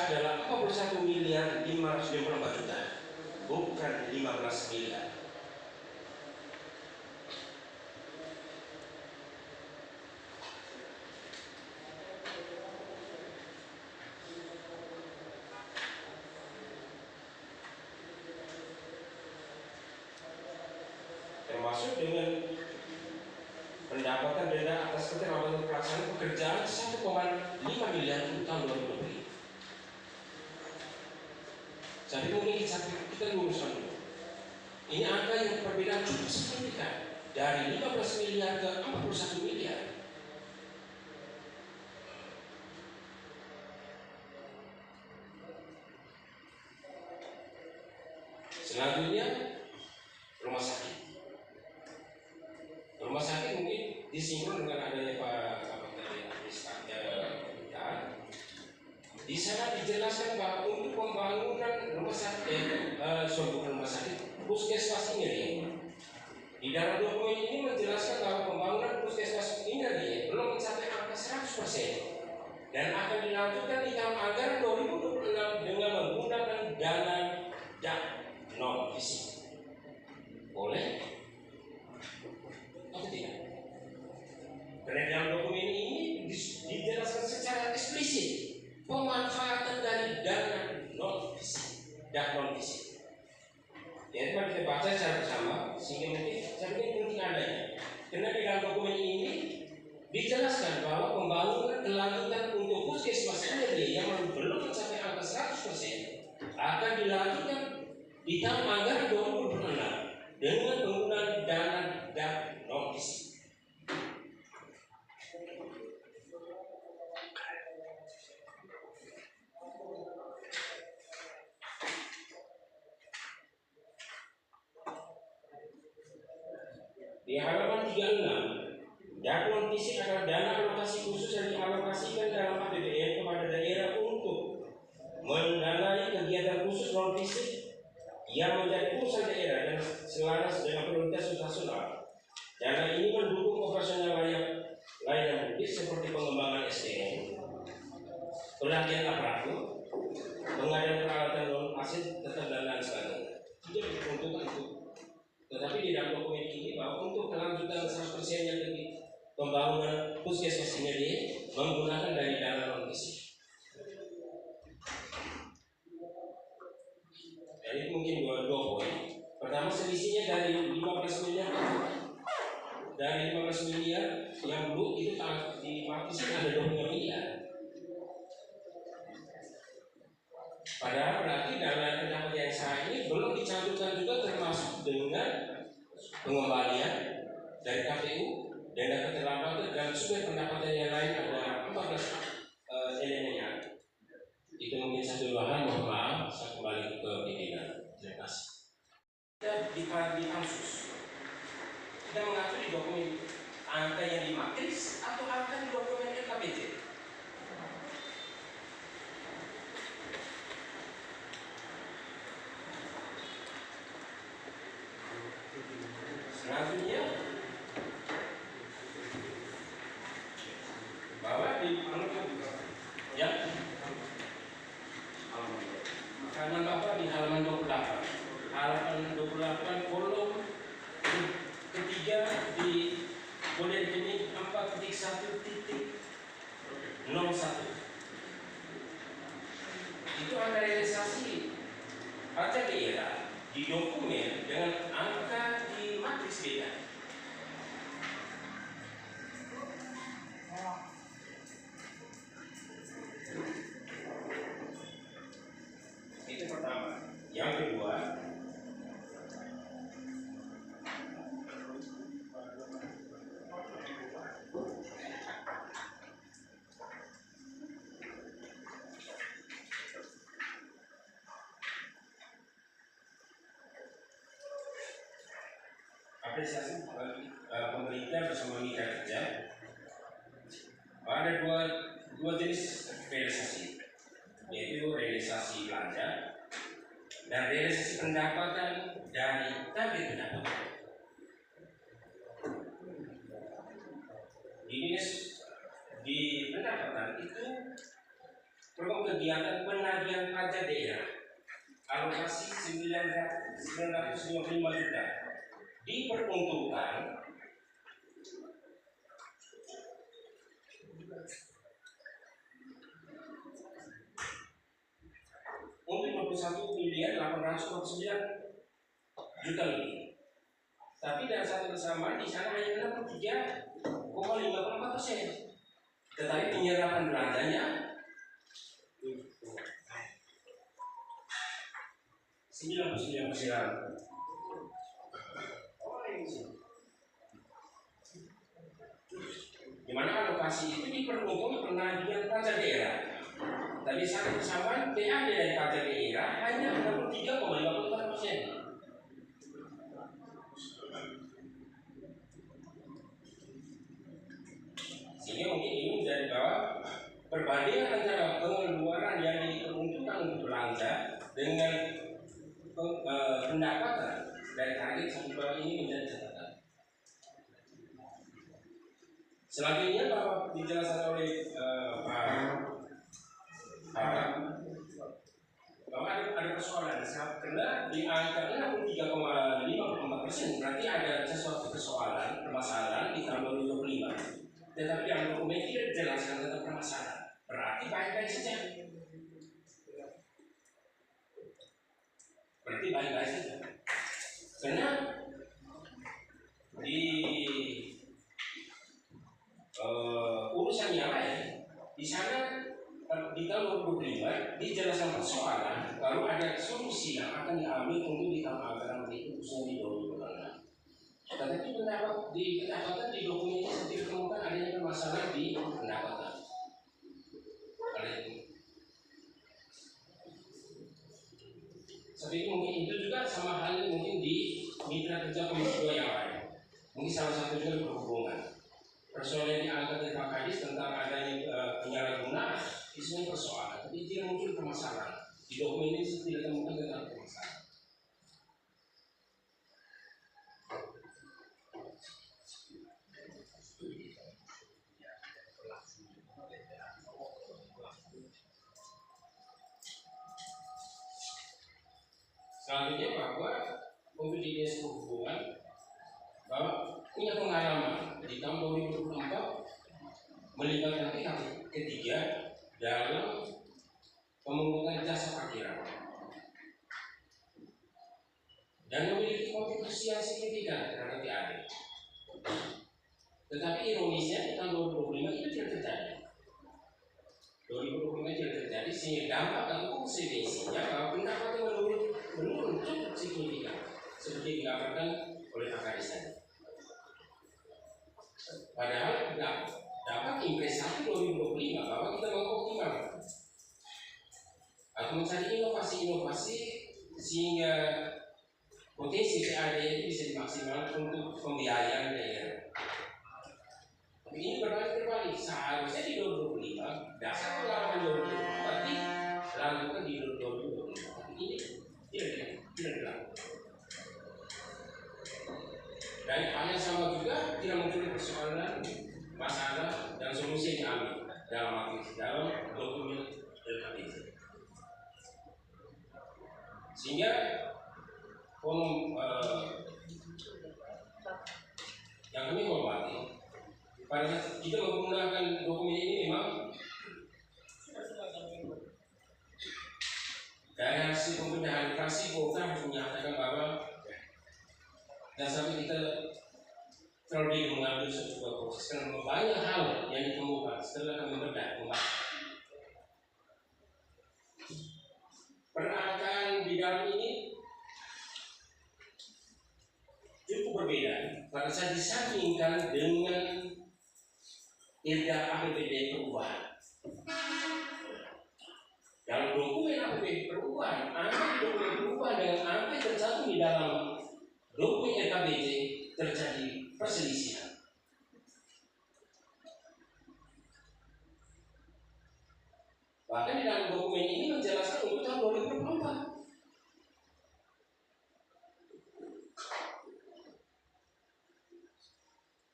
adalah 41.554.000.000, bukan 15 miliar. Termasuk dengan pendapatan denda atas keterlambatan pelaksanaan pekerjaan 1,5 miliar untuk tahun 2020. Jadi mungkin kita luruskan dulu. Ini angka yang perbedaan cukup signifikan dari 15 miliar ke 41 miliar. Selanjutnya rumah sakit. Rumah sakit mungkin disinggung dengan adanya Pak Kapolri kita. Di sana dijelaskan bahwa untuk pembangunan rumah sakit, puskesmas ini, di dalam dokumen ini menjelaskan bahwa pembangunan puskesmas ini belum mencapai angka 100% dan akan dilanjutkan di tahun anggaran 2026 dengan menggunakan dana DAP non fisik. Boleh? Atau tidak? Karena dalam dokumen ini dijelaskan secara eksplisit pemanfaatan dari dana non fisik dan non fisik. Jadi mari kita baca secara bersama sehingga mungkin saya pikir penting adanya. Karena di dalam dokumen ini dijelaskan bahwa pembangunan kelanjutan untuk puskesmas ini yang belum mencapai angka 100% akan dilanjutkan di tahun anggaran 2026 dengan penggunaan dana DAP non fisik. Di halaman 36, dana non fisik adalah dana alokasi khusus yang dialokasikan dalam APBN kepada daerah untuk mendanai kegiatan khusus non fisik yang menjadi urusan daerah dan selaras dengan prioritas nasional. Dana ini mendukung operasional layanan publik seperti pengembangan SDM, pelatihan aparatur, pengadaan peralatan non aset, tetap dan lain sebagainya. Tidak diperuntukkan itu. Tetapi di dalam dokumen ini bahwa untuk kelanjutan 100% yang lebih pembangunan puskesmas ini menggunakan dari dana non fisik. Jadi mungkin dua poin. Pertama, selisihnya dari 15 miliar yang dulu itu di fisik ada 25 miliar. Padahal berarti dana pendapatan yang sah ini belum dicantumkan juga termasuk dengan pengembalian dari KPU, dana keterlambatan dan sumber pendapatan yang lain ada 14 elemennya. Itu mungkin satu bahan, mohon maaf, saya kembali ke pimpinan. Terima kasih. Kita di pansus, kita mengatur di dokumen angka yang di matris atau angka di dokumen LKPJ. Selanjutnya bahwa di halaman Bapak di halaman 28 kolom ketiga di kode rekening 4.1.01 itu ada realisasi pajak daerah di dokumen dengan angka di matris beda. Itu pertama. Yang kedua, apresiasi pemerintah bersama mitra kerja. Ada dua jenis realisasi, yaitu realisasi belanja dan realisasi pendapatan dari target pendapatan. Di pendapatan itu program kegiatan penagihan pajak daerah alokasi 955 juta diperuntukkan untuk 21.829 juta lebih. Tapi dalam saat bersamaan di sana hanya 63,54%. Tetapi penyerapan belanjanya 99%. Di mana alokasi itu diperuntukkan penagihan pajak daerah. Tapi saat bersamaan PAD dari pajak daerah hanya 63,54%. Sehingga mungkin ini menjadi bahwa perbandingan antara pengeluaran yang diperuntukkan untuk belanja dengan pendapatan dari target sampai bawah ini menjadi catatan. Selanjutnya bahwa dijelaskan oleh bahwa ada persoalan karena di angka 63,54% berarti ada sesuatu persoalan permasalahan di tahun 2025. Tetapi yang dokumen tidak dijelaskan tentang permasalahan, berarti baik-baik saja. Berarti baik-baik saja. Karena di urusan yang lain, di sana di tahun 2025 dijelaskan persoalan, lalu ada solusi yang akan diambil untuk di tahun anggaran berikut khususnya di 2026. Tetapi pendapatan di dokumen ini tidak ditemukan adanya permasalahan di pendapatan. Seperti mungkin itu juga sama halnya mungkin di mitra kerja Komisi 2 yang lain. Mungkin salah satu juga berhubungan. Persoalan yang diangkat dari Pak Kadis tentang adanya penyalahgunaan itu sebenarnya persoalan, tapi tidak muncul permasalahan. Di dokumen ini tidak ditemukan tentang permasalahan. Selanjutnya bahwa untuk di dinas perhubungan bahwa punya pengalaman di tahun 2024 melibatkan pihak ketiga dalam pemungutan jasa parkiran dan memiliki kontribusi yang signifikan terhadap PAD. Tetapi ironisnya di tahun 2025 itu tidak terjadi. 2025 tidak terjadi sehingga dampak atau konsekuensinya bahwa pendapatan menurun cukup signifikan seperti dilaporkan oleh Pak Kadis tadi. Padahal dampak investasi 2025 bahwa kita mengoptimalkan atau mencari inovasi-inovasi sehingga potensi PAD itu bisa dimaksimalkan untuk pembiayaan daerah. Tapi ini berbalik, seharusnya di 2025 dasar pengalaman 2024 dilakukan di 2025. Tapi ini tidak dilakukan. Dan hal yang sama juga tidak muncul persoalan, masalah dan solusi yang diambil dalam dokumen LKPJ. Sehingga yang kami hormati pada saat kita menggunakan dokumen ini memang dari hasil pembedahan fraksi Golkar harus menyatakan bahwa dan sampai kita terlalu mengambil sebuah proses karena banyak hal yang ditemukan setelah kami membedah peralatan di dalam ini cukup berbeda pada saat disandingkan dengan IRDA APBD perubahan. Dalam dokumen APBD perubahan, angka dokumen perubahan dengan angka yang tercantum di dalam dokumen RKBJ terjadi perselisihan. Bahkan di dalam dokumen ini menjelaskan untuk tahun 2024.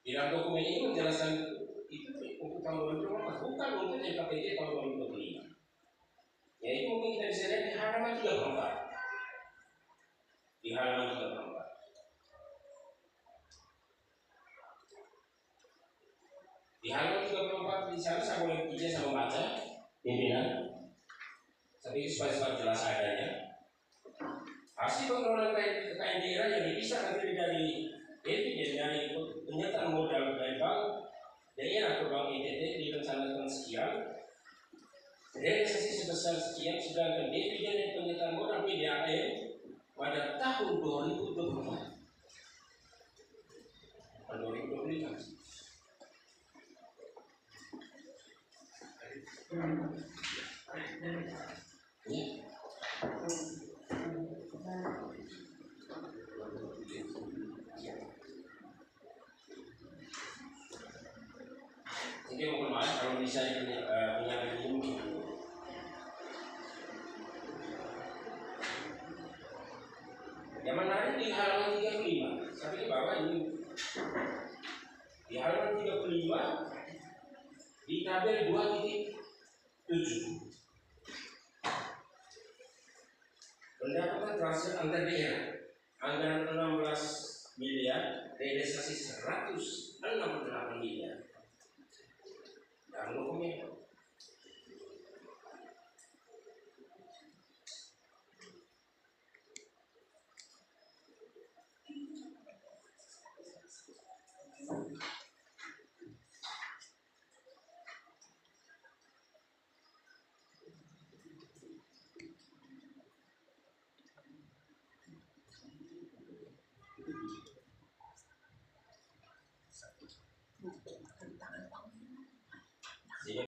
Di dalam dokumen ini menjelaskan itu untuk tahun 2024, bukan untuk RKPJ tahun 2025. halaman 34. Di halaman 34. Di halaman 34 di sana saya boleh izin sama baca pimpinan. Tapi supaya jelas adanya. Hasil pengelolaan kekayaan daerah yang dipisah nanti dari dividen dari penyertaan modal dari bank daerah ke bank NTT direncanakan sekian. Realisasi sebesar sekian, sedangkan dividen dan penyertaan modal PDAM pada tahun 2024. 2025. Ya. Jadi mohon maaf kalau bisa menyampaikan ini. Yang menarik di halaman 35, tapi di bawah ini. Di halaman 35 di tabel 2.7 pendapatan transfer antar daerah anggaran 16 miliar, realisasi 168 miliar. Dan dokumen